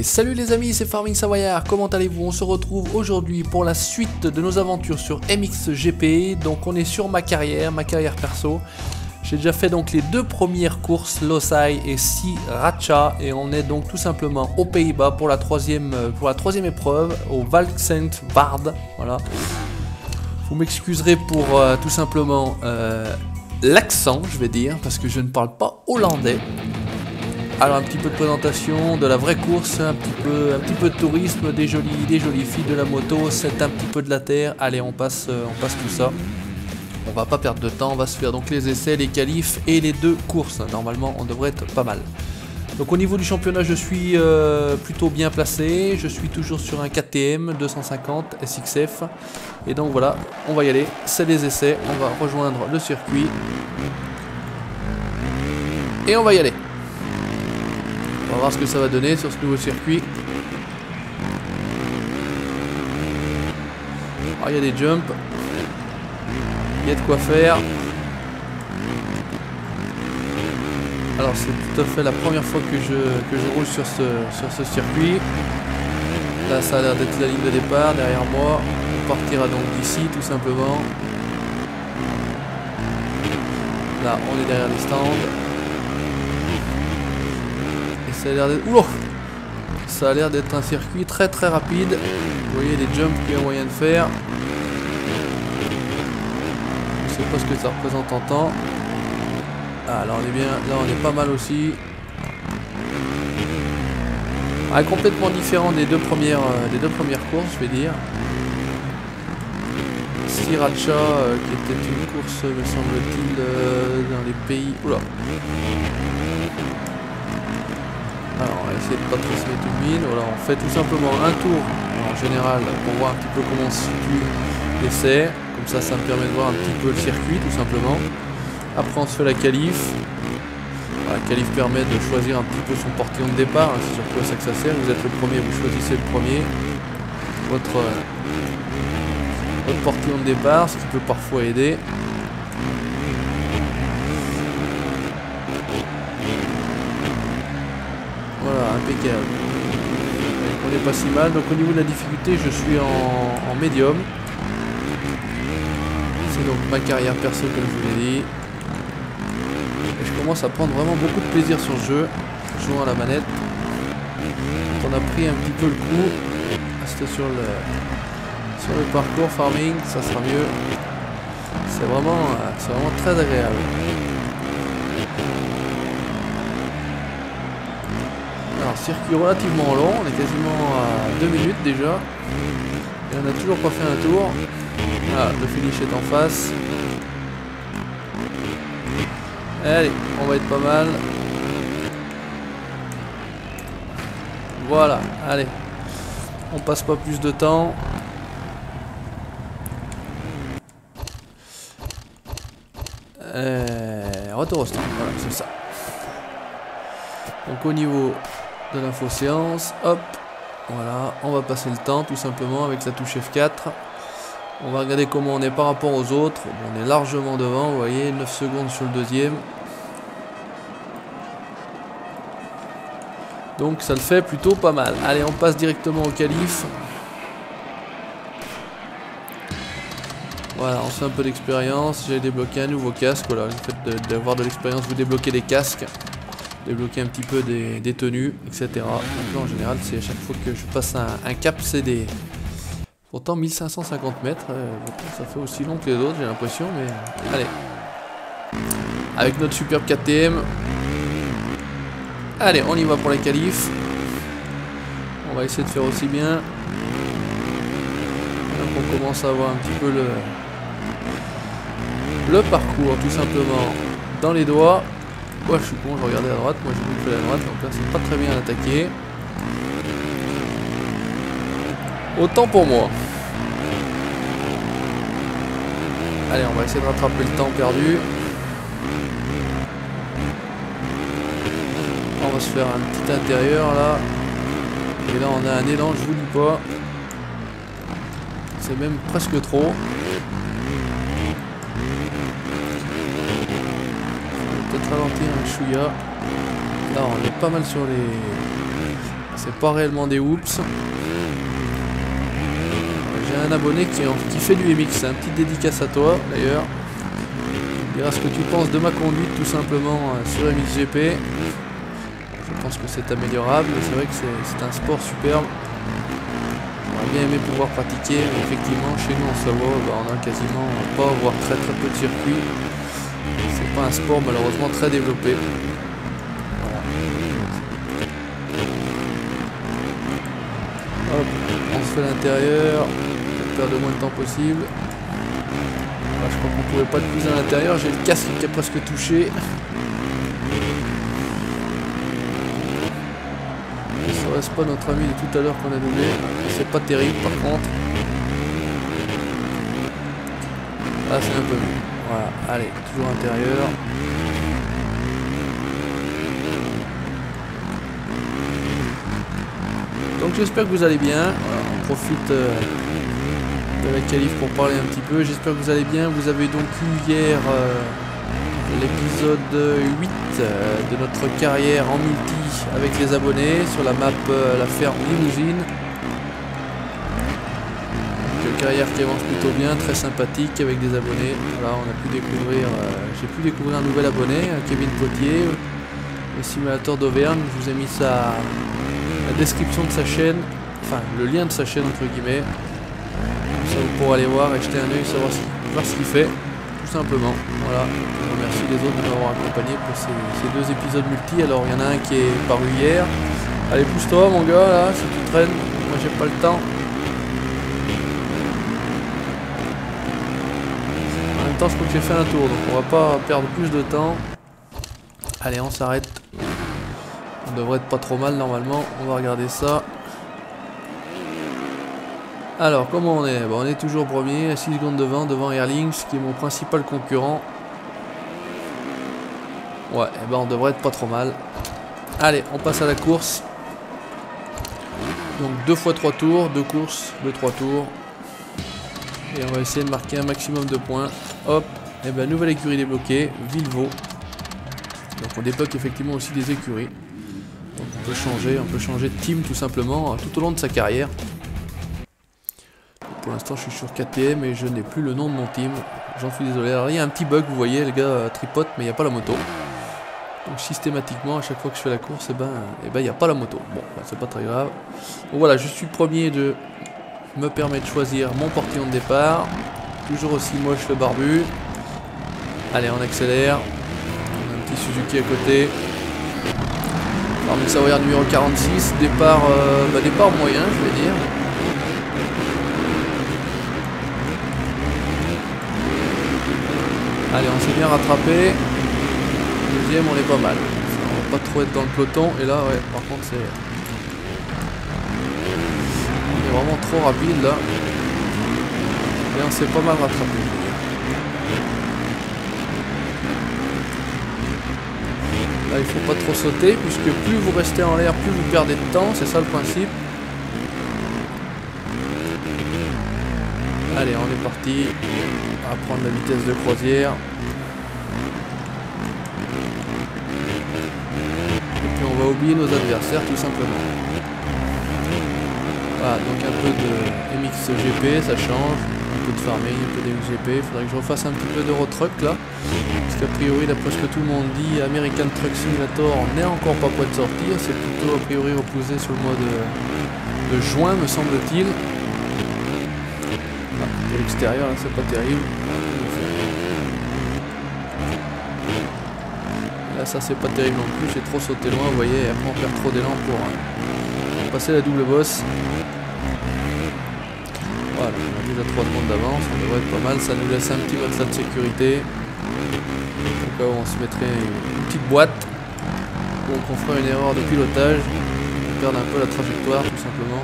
Et salut les amis, c'est Farming Savoyard, comment allez-vous? On se retrouve aujourd'hui pour la suite de nos aventures sur MXGP. Donc on est sur ma carrière perso. J'ai déjà fait donc les deux premières courses, Losail et Sriracha, et on est donc tout simplement aux Pays-Bas pour la troisième épreuve, au Valkenswaard. Voilà. Vous m'excuserez pour tout simplement l'accent, je vais dire, parce que je ne parle pas hollandais. Alors un petit peu de présentation, de la vraie course, un petit peu de tourisme, des jolies filles, de la moto, c'est un petit peu de la terre. Allez, on passe tout ça. On va pas perdre de temps, on va se faire donc les essais, les qualifs et les deux courses. Normalement, on devrait être pas mal. Donc au niveau du championnat, je suis plutôt bien placé. Je suis toujours sur un KTM 250 SXF. Et donc voilà, on va y aller. C'est les essais, on va rejoindre le circuit. Et on va y aller. On va voir ce que ça va donner sur ce nouveau circuit. Ah, il y a des jumps. Il y a de quoi faire. Alors c'est tout à fait la première fois que je roule sur ce circuit. Là ça a l'air d'être la ligne de départ derrière moi. On partira donc d'ici tout simplement. Là on est derrière les stands. Ça a l'air d'être... Oula, ça a l'air d'être un circuit très rapide. Vous voyez les jumps qu'il y a moyen de faire. Je sais pas ce que ça représente en temps. Ah là on est bien, là on est pas mal aussi. Ah, complètement différent des deux premières courses, je vais dire. Sriracha qui était une course me semble-t-il dans les pays... Oula. Alors on va essayer de pas trop se mettre une mine. Voilà, on fait tout simplement un tour en général pour voir un petit peu comment se situe l'essai. Comme ça me permet de voir un petit peu le circuit tout simplement. Après on se fait la qualif. La qualif permet de choisir un petit peu son portillon de départ. Hein, c'est surtout à ça que ça sert. Vous êtes le premier, vous choisissez le premier. Votre portillon de départ, ce qui peut parfois aider. Voilà, impeccable. On est pas si mal. Donc au niveau de la difficulté, je suis en médium. C'est donc ma carrière perso comme je vous l'ai dit. Et je commence à prendre vraiment beaucoup de plaisir sur le jeu, jouant à la manette. On a pris un petit peu le coup. C'était sur le parcours farming, ça sera mieux. C'est vraiment très agréable. Alors circuit relativement long, on est quasiment à 2 minutes déjà. Et on n'a toujours pas fait un tour. Ah, le finish est en face. Allez, on va être pas mal. Voilà, allez. On passe pas plus de temps. Retour au stand, voilà, c'est ça. Donc au niveau de l'info séance, hop, voilà, on va passer le temps tout simplement avec la touche F4. On va regarder comment on est par rapport aux autres. Bon, on est largement devant, vous voyez, 9 secondes sur le deuxième. Donc ça le fait plutôt pas mal. Allez, on passe directement au qualif. Voilà, on fait un peu d'expérience. J'ai débloqué un nouveau casque. Voilà, le fait d'avoir de l'expérience, vous débloquez des casques. Débloquer un petit peu des tenues, etc. Donc là, en général, c'est à chaque fois que je passe un cap, c'est des... Pourtant 1550 mètres, ça fait aussi long que les autres, j'ai l'impression, mais allez. Avec notre superbe KTM. Allez, on y va pour les qualifs. On va essayer de faire aussi bien. Donc on commence à voir un petit peu le parcours, tout simplement, dans les doigts. Ouais, je suis con, je regardais à droite, moi j'ai beaucoup fait à droite, donc là c'est pas très bien attaqué. Autant pour moi. Allez, on va essayer de rattraper le temps perdu. On va se faire un petit intérieur là. Et là on a un élan, je vous dis pas. C'est même presque trop. Peut-être ralentir un chouïa. Là on est pas mal sur C'est pas réellement des whoops. J'ai un abonné qui fait du MX, un petit dédicace à toi d'ailleurs. Tu diras ce que tu penses de ma conduite tout simplement sur MXGP. Je pense que c'est améliorable, c'est vrai que c'est un sport superbe. J'aurais bien aimé pouvoir pratiquer, mais effectivement chez nous en Savoie, on a quasiment pas, voire très peu de circuits. C'est pas un sport malheureusement très développé. Voilà. Hop, on se fait l'intérieur. De moins de temps possible. Là, je crois qu'on pouvait pas être plus à l'intérieur. J'ai le casque qui a presque touché. Ça reste pas notre ami de tout à l'heure qu'on a doublé. C'est pas terrible par contre. Là c'est un peu mieux. Voilà, allez, toujours intérieur. Donc j'espère que vous allez bien. Voilà, on profite de la qualif pour parler un petit peu. J'espère que vous allez bien. Vous avez donc eu hier l'épisode 8 de notre carrière en multi avec les abonnés sur la map la ferme Limousine. Une carrière qui avance plutôt bien, très sympathique avec des abonnés. Voilà, on a pu découvrir, j'ai pu découvrir un nouvel abonné, Kevin Potier, le simulateur d'Auvergne. Je vous ai mis la description de sa chaîne, enfin le lien de sa chaîne entre guillemets. Ça vous pourrez aller voir et jeter un oeil, savoir ce qu'il fait, tout simplement. Voilà, je remercie les autres de m'avoir accompagné pour ces deux épisodes multi. Alors il y en a un qui est paru hier. Allez, pousse-toi mon gars là, si tu traînes, moi j'ai pas le temps. En même temps je crois que j'ai fait un tour, donc on va pas perdre plus de temps. Allez, on s'arrête. On devrait être pas trop mal normalement, on va regarder ça. Alors, comment on est? Bon, on est toujours premier, à 6 secondes devant Airlings, qui est mon principal concurrent. Ouais, et ben on devrait être pas trop mal. Allez, on passe à la course. Donc 2 fois 3 tours, 2 courses, 2-3 tours. Et on va essayer de marquer un maximum de points. Hop, et ben nouvelle écurie débloquée, Villevaux. Donc on débloque effectivement aussi des écuries. Donc on peut changer de team tout simplement tout au long de sa carrière. Pour l'instant je suis sur KTM et je n'ai plus le nom de mon team. J'en suis désolé. Alors il y a un petit bug, vous voyez, le gars tripote mais il n'y a pas la moto. Donc systématiquement à chaque fois que je fais la course, et ben il n'y a pas la moto. Bon, ben, c'est pas très grave. Donc voilà, je suis premier, de me permet de choisir mon portillon de départ. Toujours aussi moche le barbu. Allez, on accélère. On a un petit Suzuki à côté. Parmi Savoyard numéro 46, départ moyen je vais dire. Allez, on s'est bien rattrapé. Deuxième, on est pas mal. On va pas trop être dans le peloton. Et là, ouais, par contre, c'est... On est vraiment trop rapide, là. Et on s'est pas mal rattrapé. Là, il faut pas trop sauter, puisque plus vous restez en l'air, plus vous perdez de temps. C'est ça le principe. Allez, on est parti. On va prendre la vitesse de croisière. Et puis on va oublier nos adversaires tout simplement. Voilà, donc un peu de MXGP, ça change. Un peu de farming, un peu d'MXGP. Il faudrait que je refasse un petit peu d'Euro Truck là. Parce qu'a priori, d'après ce que tout le monde dit, American Truck Simulator n'est encore pas prêt de sortir. C'est plutôt a priori reposé sur le mois de juin, me semble-t-il. De l'extérieur, c'est pas terrible. Là, ça c'est pas terrible non plus. J'ai trop sauté loin, vous voyez. Et après, on perd trop d'élan pour passer la double bosse. Voilà, on a déjà 3 secondes d'avance. On devrait être pas mal. Ça nous laisse un petit matelas de sécurité. Au cas où on se mettrait une petite boîte. Donc, on ferait une erreur de pilotage. On perd un peu la trajectoire, tout simplement.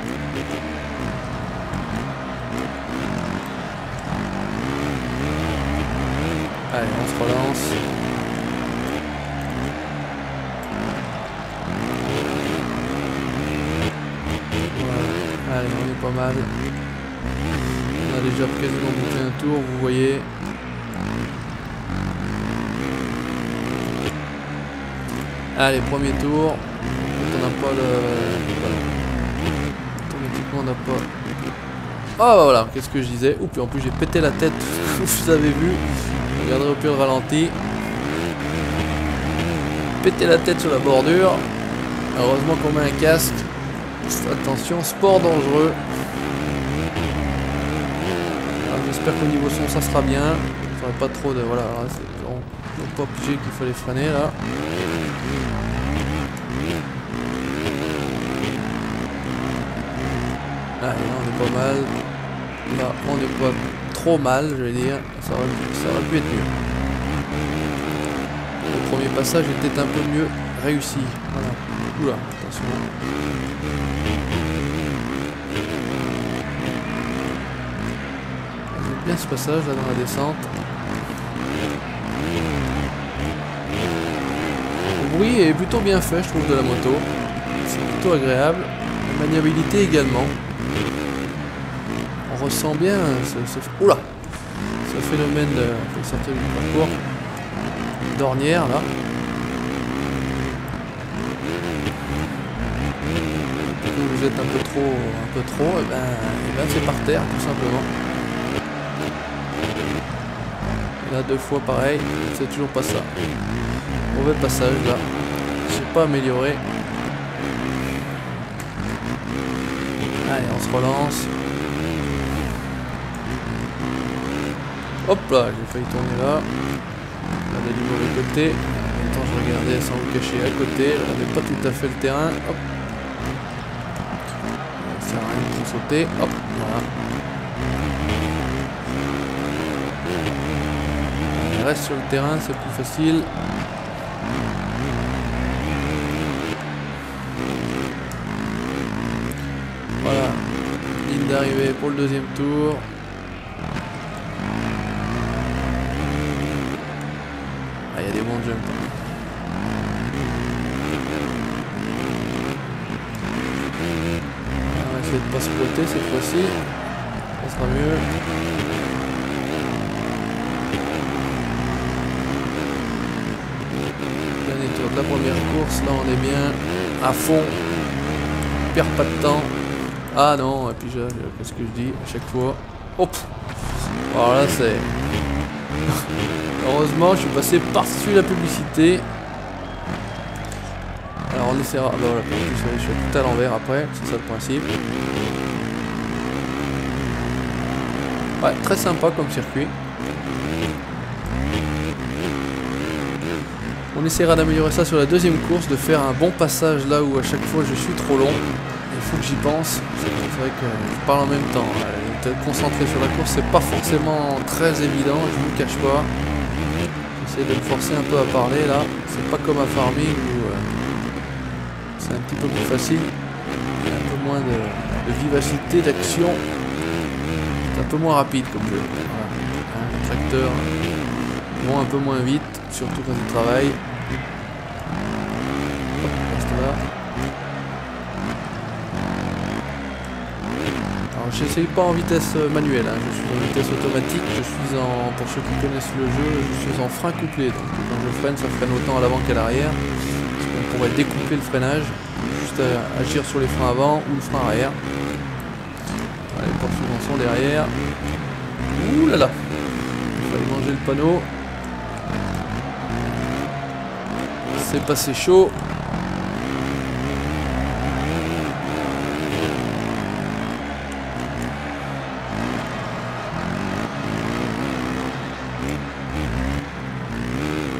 Allez, on se relance. Voilà. Allez, on est pas mal. On a déjà quasiment bouclé un tour, vous voyez. Allez, premier tour. on n'a pas le... Voilà. Automatiquement on n'a pas... Ah bah voilà, qu'est-ce que je disais. Oups, en plus j'ai pété la tête, vous avez vu. Regardez au pire le ralenti. Pété la tête sur la bordure. Heureusement qu'on met un casque. Attention, sport dangereux. J'espère qu'au niveau son ça sera bien. Il faudrait pas trop de... Voilà, on n'est pas obligé qu'il fallait freiner là. Ah, là on est pas mal. Là on n'est pas trop mal, je vais dire. Ça aurait pu être mieux. Le premier passage était un peu mieux réussi. Voilà. Oula, attention. J'aime bien ce passage là dans la descente. Le bruit est plutôt bien fait, je trouve, de la moto. C'est plutôt agréable. La maniabilité également. On ressent bien oula, ce phénomène de sortir du parcours d'ornière là. Quand vous êtes un peu trop, et ben c'est par terre tout simplement. Et là 2 fois pareil, c'est toujours pas ça. Mauvais passage là, j'ai pas amélioré. Allez, on se relance. Hop là, j'ai failli tourner là. Regardez du mauvais côté. Attends, je regardais sans vous cacher à côté. On n'est pas tout à fait le terrain. Hop. Ça sert à rien de trop sauter. Hop, voilà. On reste sur le terrain, c'est plus facile. Voilà. Ligne d'arrivée pour le deuxième tour. Il y a des bons jumps. On va essayer de pas se plotter cette fois-ci. Ça sera mieux. Dernier tour de la première course. Là on est bien à fond. On perd pas de temps. Ah non, et puis qu'est-ce que je dis à chaque fois. Hop. Alors là c'est... Heureusement, je suis passé par-dessus la publicité. Alors on essaiera... Bah voilà, je suis tout à l'envers après, c'est ça le principe. Ouais, très sympa comme circuit. On essaiera d'améliorer ça sur la deuxième course, de faire un bon passage là où à chaque fois je suis trop long. Il faut que j'y pense. C'est vrai que je parle en même temps. Être concentré sur la course, c'est pas forcément très évident, je vous le cache pas. J'essaie de me forcer un peu à parler là. C'est pas comme à Farming où c'est un petit peu plus facile. Il y a un peu moins de vivacité, d'action. C'est un peu moins rapide comme jeu. Voilà. Les tracteurs vont un peu moins vite, surtout quand ils travaillent. Hop, reste là. Alors j'essaye pas en vitesse manuelle, hein. Je suis en vitesse automatique, pour ceux qui connaissent le jeu, je suis en frein couplé. Donc quand je freine, ça freine autant à l'avant qu'à l'arrière. On pourrait découpler le freinage, juste agir sur les freins avant ou le frein arrière. Voilà, les portes sont derrière. Ouh là là, il fallait manger le panneau. C'est passé chaud.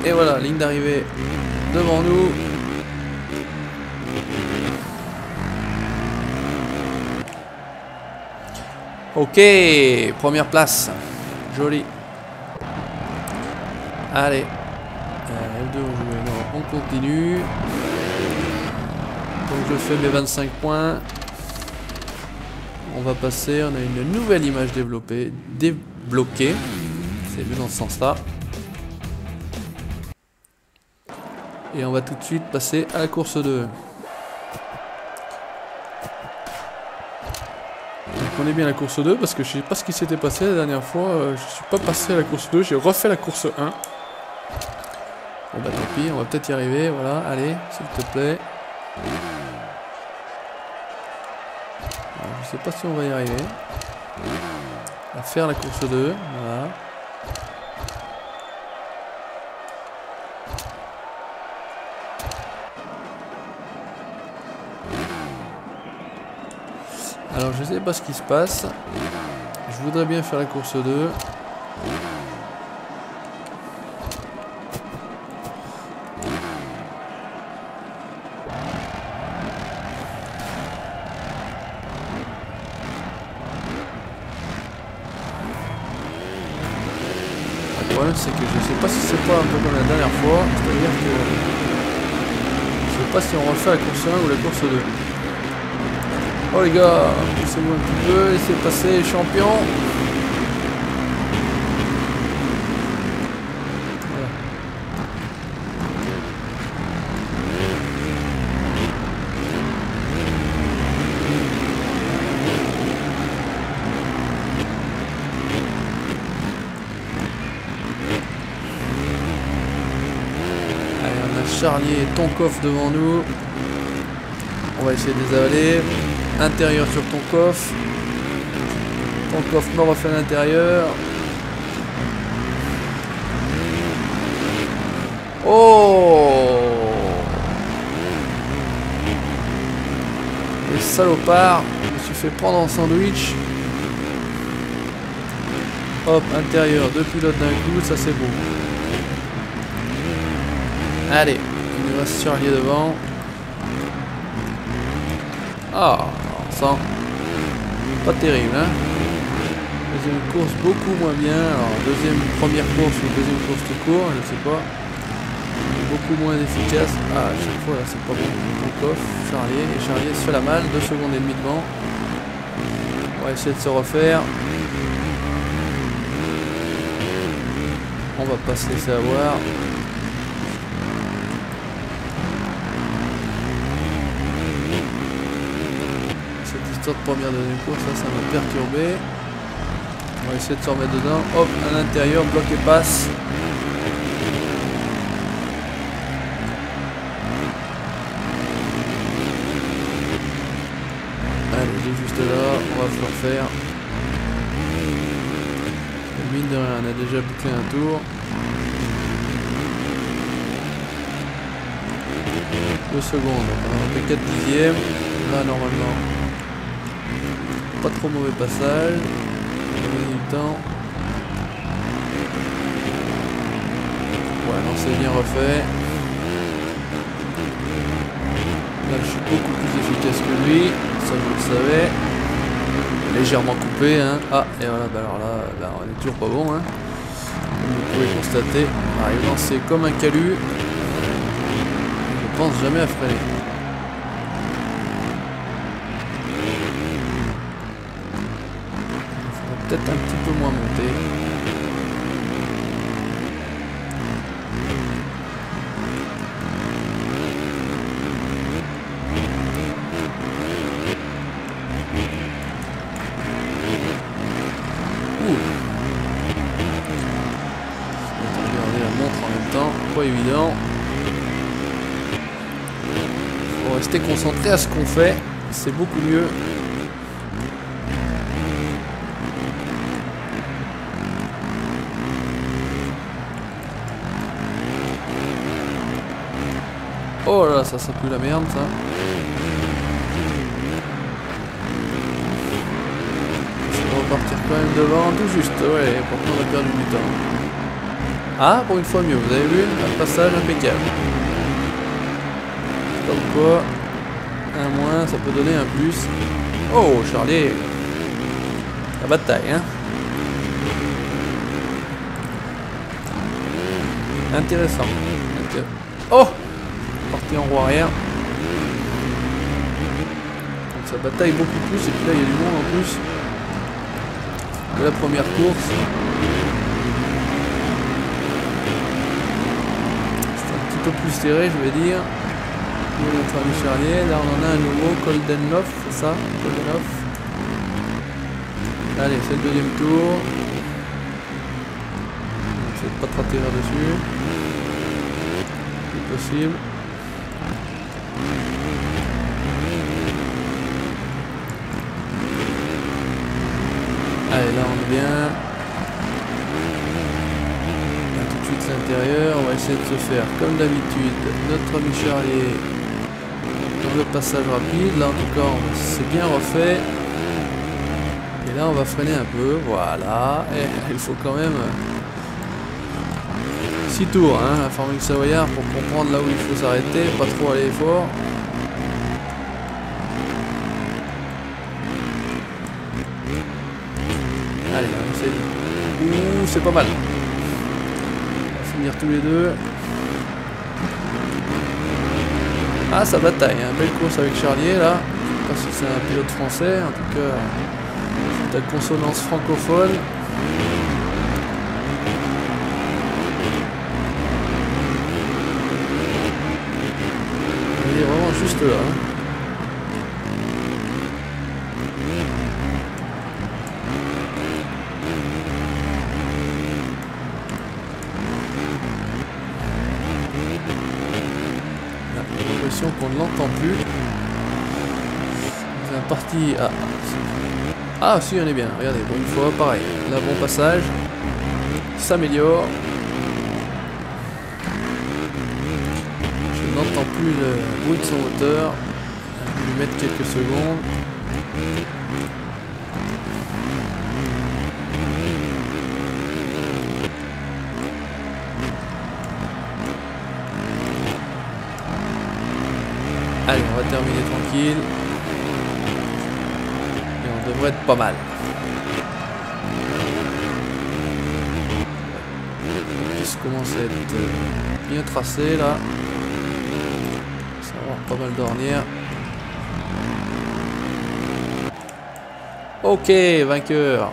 Et voilà, ligne d'arrivée devant nous. Ok, première place. Joli. Allez. F2 on joue. Non, on continue. Donc je fais mes 25 points. On va passer, on a une nouvelle image débloquée. C'est mieux dans ce sens-là. Et on va tout de suite passer à la course 2. On est bien à la course 2 parce que je sais pas ce qui s'était passé la dernière fois. Je suis pas passé à la course 2, j'ai refait la course 1. Bon bah tant pis, on va peut-être y arriver. Voilà, allez, s'il te plaît. sais pas si on va y arriver. À faire la course 2. Voilà. Alors je sais pas ce qui se passe. Je voudrais bien faire la course 2. Le problème c'est que je sais pas si c'est pas un peu comme la dernière fois. C'est-à-dire que je sais pas si on refait la course 1 ou la course 2. Oh les gars, poussez-vous un petit peu, laissez passer les champions. Voilà. Allez, on a Charlier et Tonkoff devant nous. On va essayer de les avaler. Intérieur sur Tonkoff. Tonkoff me refait l'intérieur. Oh! Les salopards. Je me suis fait prendre en sandwich. Hop, intérieur, 2 pilotes d'un coup, ça c'est beau. Allez, il nous reste Charlier devant. Ah, ça, pas terrible, hein. Deuxième course beaucoup moins bien. Alors première course ou deuxième course tout court, je sais pas. Beaucoup moins efficace. Ah, à chaque fois là c'est pas bon. Tonkoff, Charlier, et Charlier se fait la malle, 2 secondes et demie devant. On va essayer de se refaire. On va pas se laisser avoir. De première, deuxième course, ça m'a perturbé. On va essayer de se remettre dedans. Hop, à l'intérieur, bloc et passe. Allez, il est juste là, on va se le refaire. Et mine de rien, on a déjà bouclé un tour. 2 secondes, on a fait 4 dixièmes. Là, normalement. Pas trop mauvais passage. On a gagné du temps. Ouais, non, c'est bien refait. Là, je suis beaucoup plus efficace que lui. Ça, je le savais. Légèrement coupé, hein. Ah, et voilà, bah alors là, on est toujours pas bon, hein. Comme vous pouvez constater. Ah, il est lancé comme un calu. Je pense jamais à freiner. Peut-être un petit peu moins monté. Regardez la montre en même temps, pas évident. Faut rester concentré à ce qu'on fait, c'est beaucoup mieux. Oh là, ça pue la merde, ça. Ça va repartir quand même devant, tout juste. Ouais, pourtant on a perdu du temps. Ah, pour une fois mieux, vous avez vu? Un passage impeccable. Comme quoi, un moins, ça peut donner un plus. Oh, Charlie. La bataille, hein. Intéressant. Oh! Parti en roue arrière. Donc ça bataille beaucoup plus et puis là il y a du monde en plus de la première course. C'est un petit peu plus serré, je vais dire. Notre ami Charlier, là on en a un nouveau, Koldenhoff, c'est ça? Koldenhoff. Allez, c'est le deuxième tour. J'essaie de pas te rater là-dessus. C'est possible. Allez, là on est bien. Là, tout de suite l'intérieur, on va essayer de se faire comme d'habitude notre ami Charlier dans le passage rapide. Là en tout cas c'est bien refait. Et là on va freiner un peu, voilà. Et il faut quand même 6 tours hein, à Farming Savoyard pour comprendre là où il faut s'arrêter, pas trop aller fort. Allez, on essaie. Ouh, c'est pas mal. On va finir tous les deux. Ah, ça bataille, hein. Belle course avec Charlier là. Je sais pas si c'est un pilote français, en tout cas, c'est ta consonance francophone. Il est vraiment juste là. Hein. J'ai l'impression qu'on ne l'entend plus. C'est un parti. Ah si, on est bien. Regardez, bon, une fois pareil. Là, bon passage. S'améliore. Je n'entends plus le bruit de son moteur. Je vais lui mettre quelques secondes. Allez, on va terminer tranquille. Et on devrait être pas mal. Ça commence à être bien tracé là. Ça va avoir pas mal d'ornières. Ok, vainqueur.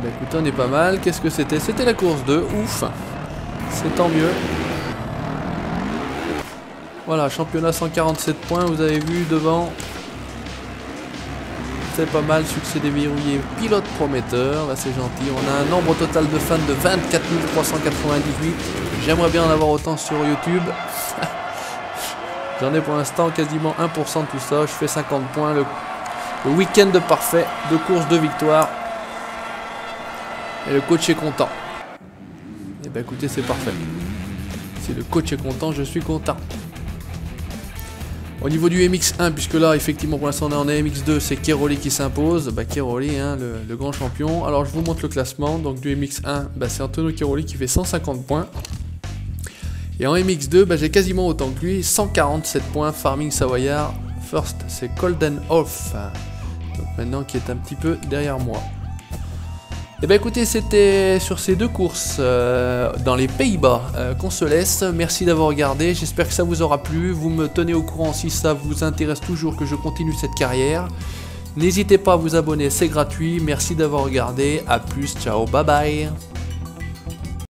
Bah écoutez, on est pas mal. Qu'est-ce que c'était? C'était la course 2. Ouf. C'est tant mieux. Voilà, championnat 147 points, vous avez vu devant. C'est pas mal, succès déverrouillé, pilote prometteur, là c'est gentil. On a un nombre total de fans de 24 398. J'aimerais bien en avoir autant sur YouTube. J'en ai pour l'instant quasiment 1% de tout ça. Je fais 50 points, le week-end parfait, 2 courses, 2 victoires. Et le coach est content. Et ben écoutez, c'est parfait. Si le coach est content, je suis content. Au niveau du MX1, puisque là, effectivement, pour l'instant, on est en MX2, c'est Keroli qui s'impose. Bah, Keroli, hein, le grand champion. Alors, je vous montre le classement. Donc, du MX1, bah, c'est Antonio Keroli qui fait 150 points. Et en MX2, bah, j'ai quasiment autant que lui, 147 points. Farming Savoyard. First, c'est Golden Off. Donc, maintenant, qui est un petit peu derrière moi. Et bien écoutez, c'était sur ces 2 courses dans les Pays-Bas qu'on se laisse. Merci d'avoir regardé, j'espère que ça vous aura plu. Vous me tenez au courant si ça vous intéresse toujours que je continue cette carrière. N'hésitez pas à vous abonner, c'est gratuit. Merci d'avoir regardé, à plus, ciao, bye bye.